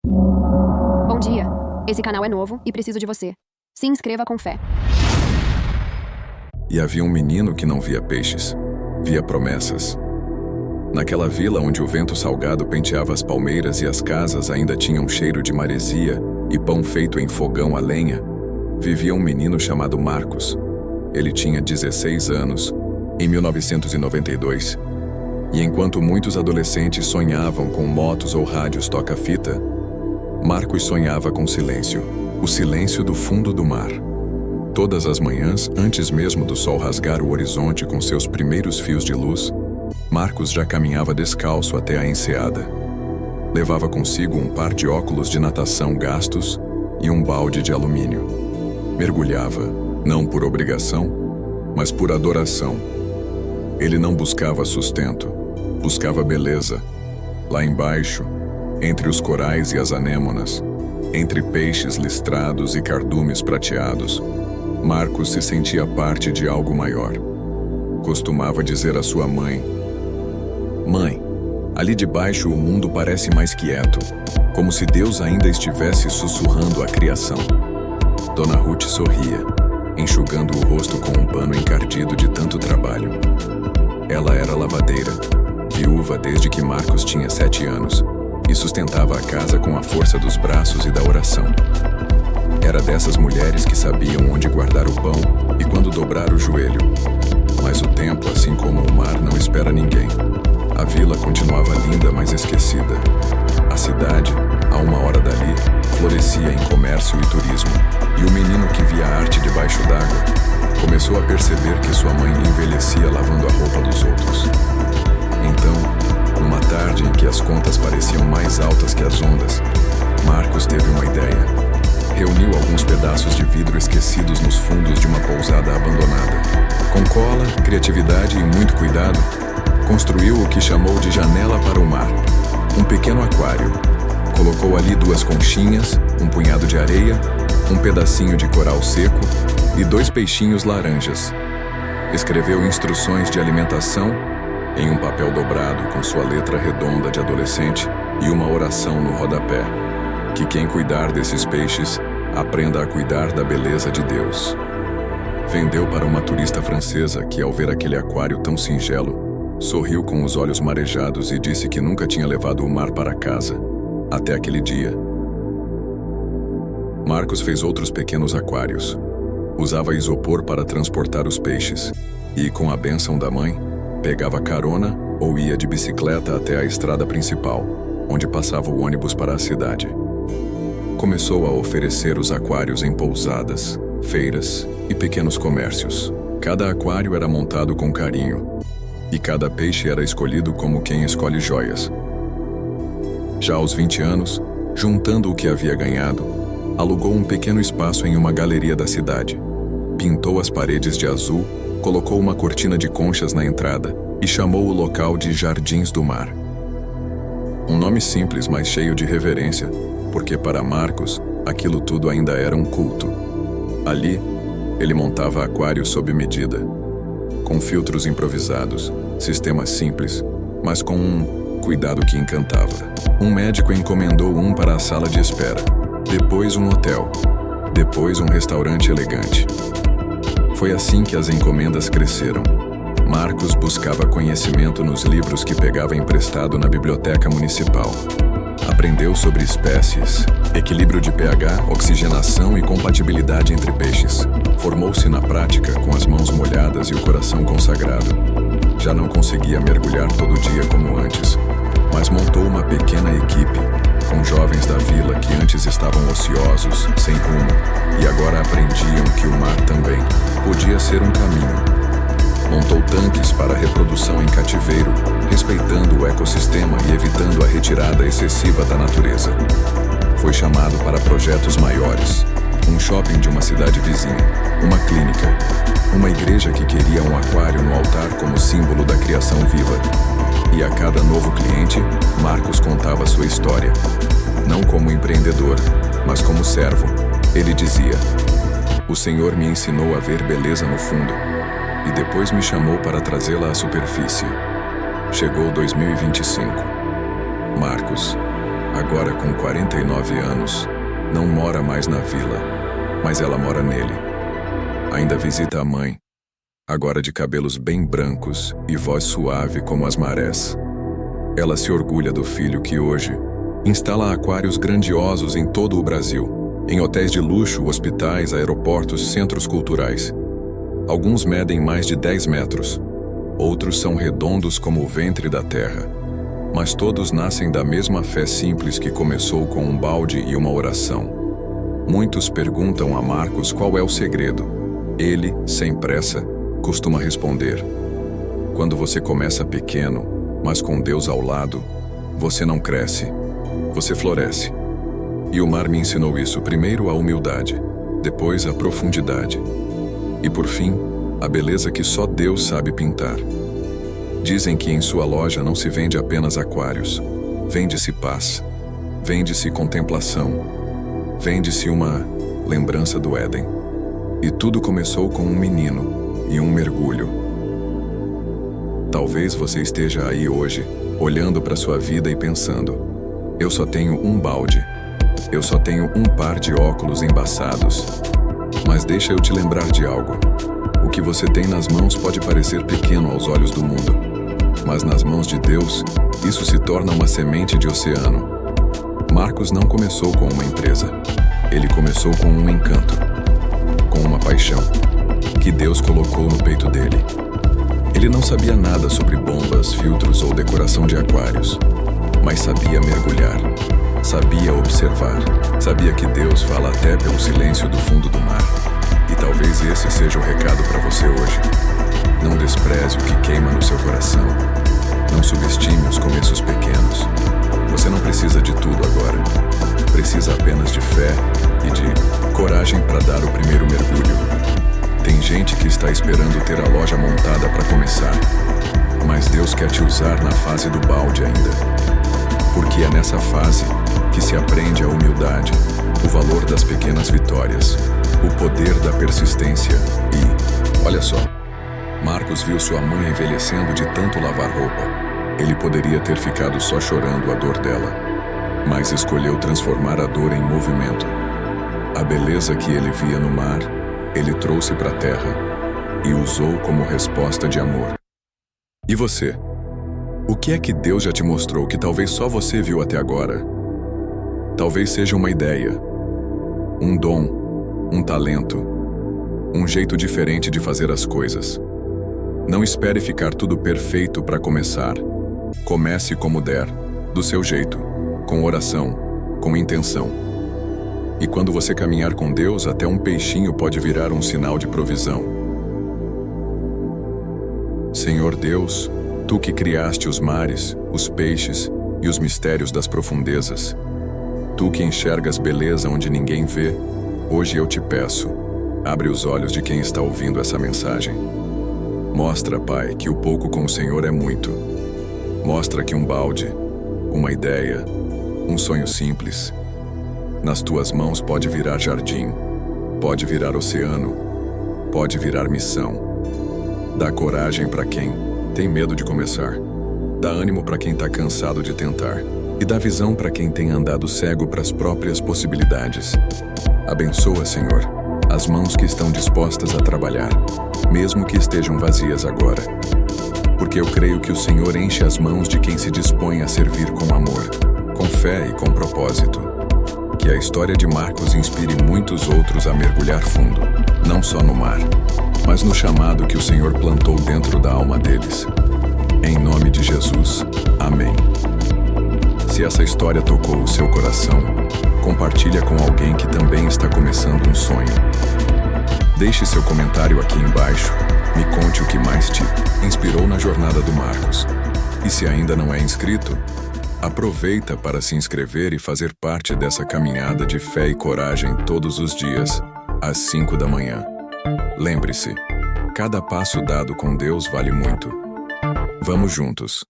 Bom dia. Esse canal é novo e preciso de você. Se inscreva com fé. E havia um menino que não via peixes, via promessas. Naquela vila onde o vento salgado penteava as palmeiras e as casas ainda tinham cheiro de maresia e pão feito em fogão a lenha, vivia um menino chamado Marcos. Ele tinha 16 anos, em 1992. E enquanto muitos adolescentes sonhavam com motos ou rádios toca-fita, Marcos sonhava com silêncio, o silêncio do fundo do mar. Todas as manhãs, antes mesmo do sol rasgar o horizonte com seus primeiros fios de luz, Marcos já caminhava descalço até a enseada. Levava consigo um par de óculos de natação gastos e um balde de alumínio. Mergulhava, não por obrigação, mas por adoração. Ele não buscava sustento, buscava beleza. Lá embaixo, entre os corais e as anêmonas, entre peixes listrados e cardumes prateados, Marcos se sentia parte de algo maior. Costumava dizer à sua mãe: "Mãe, ali debaixo o mundo parece mais quieto, como se Deus ainda estivesse sussurrando a criação." Dona Ruth sorria, enxugando o rosto com um pano encardido de tanto trabalho. Ela era lavadeira, viúva desde que Marcos tinha 7 anos, e sustentava a casa com a força dos braços e da oração. Era dessas mulheres que sabiam onde guardar o pão e quando dobrar o joelho. Mas o tempo, assim como o mar, não espera ninguém. A vila continuava linda, mas esquecida. A cidade, a 1 hora dali, florescia em comércio e turismo. E o menino que via arte debaixo d'água começou a perceber que sua mãe envelhecia lavando a roupa dos outros. Então, numa tarde em que as contas pareciam mais altas que as ondas, Marcos teve uma ideia. Reuniu alguns pedaços de vidro esquecidos nos fundos de uma pousada abandonada. Com cola, criatividade e muito cuidado, construiu o que chamou de janela para o mar, um pequeno aquário. Colocou ali 2 conchinhas, um punhado de areia, um pedacinho de coral seco e 2 peixinhos laranjas. Escreveu instruções de alimentação em um papel dobrado com sua letra redonda de adolescente e uma oração no rodapé: que quem cuidar desses peixes aprenda a cuidar da beleza de Deus. Vendeu para uma turista francesa que, ao ver aquele aquário tão singelo, sorriu com os olhos marejados e disse que nunca tinha levado o mar para casa, até aquele dia. Marcos fez outros pequenos aquários. Usava isopor para transportar os peixes e, com a bênção da mãe, pegava carona ou ia de bicicleta até a estrada principal, onde passava o ônibus para a cidade. Começou a oferecer os aquários em pousadas, feiras e pequenos comércios. Cada aquário era montado com carinho, e cada peixe era escolhido como quem escolhe joias. Já aos 20 anos, juntando o que havia ganhado, alugou um pequeno espaço em uma galeria da cidade. Pintou as paredes de azul, colocou uma cortina de conchas na entrada e chamou o local de Jardins do Mar. Um nome simples, mas cheio de reverência, porque para Marcos, aquilo tudo ainda era um culto. Ali, ele montava aquários sob medida, com filtros improvisados, sistemas simples, mas com um cuidado que encantava. Um médico encomendou um para a sala de espera, depois um hotel, depois um restaurante elegante. Foi assim que as encomendas cresceram. Marcos buscava conhecimento nos livros que pegava emprestado na biblioteca municipal. Aprendeu sobre espécies, equilíbrio de pH, oxigenação e compatibilidade entre peixes. Formou-se na prática com as mãos molhadas e o coração consagrado. Já não conseguia mergulhar todo dia como antes, mas montou uma pequena equipe com jovens da vila que antes estavam ociosos, sem rumo, e agora aprendiam que o mar também podia ser um caminho. Montou tanques para reprodução em cativeiro, respeitando o ecossistema e evitando a retirada excessiva da natureza. Foi chamado para projetos maiores, um shopping de uma cidade vizinha, uma clínica, uma igreja que queria um aquário no altar como símbolo da criação viva. E a cada novo cliente, Marcos contava sua história, não como empreendedor, mas como servo. Ele dizia: "O Senhor me ensinou a ver beleza no fundo, e depois me chamou para trazê-la à superfície." Chegou 2025. Marcos, agora com 49 anos, não mora mais na vila, mas ela mora nele. Ainda visita a mãe, agora de cabelos bem brancos e voz suave como as marés. Ela se orgulha do filho que hoje instala aquários grandiosos em todo o Brasil, em hotéis de luxo, hospitais, aeroportos, centros culturais. Alguns medem mais de 10 metros, outros são redondos como o ventre da terra, mas todos nascem da mesma fé simples que começou com um balde e uma oração. Muitos perguntam a Marcos qual é o segredo. Ele, sem pressa, costuma responder: quando você começa pequeno, mas com Deus ao lado, você não cresce, você floresce. E o mar me ensinou isso: primeiro a humildade, depois a profundidade, e por fim, a beleza que só Deus sabe pintar. Dizem que em sua loja não se vende apenas aquários, vende-se paz, vende-se contemplação, vende-se uma lembrança do Éden. E tudo começou com um menino e um mergulho. Talvez você esteja aí hoje, olhando para sua vida e pensando: eu só tenho um balde, eu só tenho um par de óculos embaçados. Mas deixa eu te lembrar de algo. O que você tem nas mãos pode parecer pequeno aos olhos do mundo, mas nas mãos de Deus, isso se torna uma semente de oceano. Marcos não começou com uma empresa. Ele começou com um encanto, com uma paixão, que Deus colocou no peito dele. Ele não sabia nada sobre bombas, filtros ou decoração de aquários, mas sabia mergulhar, sabia observar, sabia que Deus fala até pelo silêncio do fundo do mar. E talvez esse seja o recado para você hoje. Não despreze o que queima no seu coração. Não subestime os começos pequenos. Você não precisa de tudo agora. Precisa apenas de fé e de coragem para dar o primeiro mergulho. Tem gente que está esperando ter a loja montada para começar, mas Deus quer te usar na fase do balde ainda. Porque é nessa fase que se aprende a humildade, o valor das pequenas vitórias, o poder da persistência e, olha só, Marcos viu sua mãe envelhecendo de tanto lavar roupa. Ele poderia ter ficado só chorando a dor dela, mas escolheu transformar a dor em movimento. A beleza que ele via no mar, ele trouxe para a terra e usou como resposta de amor. E você? O que é que Deus já te mostrou que talvez só você viu até agora? Talvez seja uma ideia, um dom, um talento, um jeito diferente de fazer as coisas. Não espere ficar tudo perfeito para começar. Comece como der, do seu jeito, com oração, com intenção. E quando você caminhar com Deus, até um peixinho pode virar um sinal de provisão. Senhor Deus, Tu que criaste os mares, os peixes e os mistérios das profundezas, Tu que enxergas beleza onde ninguém vê, hoje eu te peço, abre os olhos de quem está ouvindo essa mensagem. Mostra, Pai, que o pouco com o Senhor é muito. Mostra que um balde, uma ideia, um sonho simples, nas Tuas mãos pode virar jardim, pode virar oceano, pode virar missão. Dá coragem para quem tem medo de começar. Dá ânimo para quem está cansado de tentar. E dá visão para quem tem andado cego para as próprias possibilidades. Abençoa, Senhor, as mãos que estão dispostas a trabalhar, mesmo que estejam vazias agora. Porque eu creio que o Senhor enche as mãos de quem se dispõe a servir com amor, com fé e com propósito. Que a história de Marcos inspire muitos outros a mergulhar fundo, não só no mar, mas no chamado que o Senhor plantou dentro da alma deles. Em nome de Jesus, amém. Se essa história tocou o seu coração, compartilha com alguém que também está começando um sonho. Deixe seu comentário aqui embaixo, me conte o que mais te inspirou na jornada do Marcos. E se ainda não é inscrito, aproveita para se inscrever e fazer parte dessa caminhada de fé e coragem todos os dias, às 5 da manhã. Lembre-se, cada passo dado com Deus vale muito. Vamos juntos.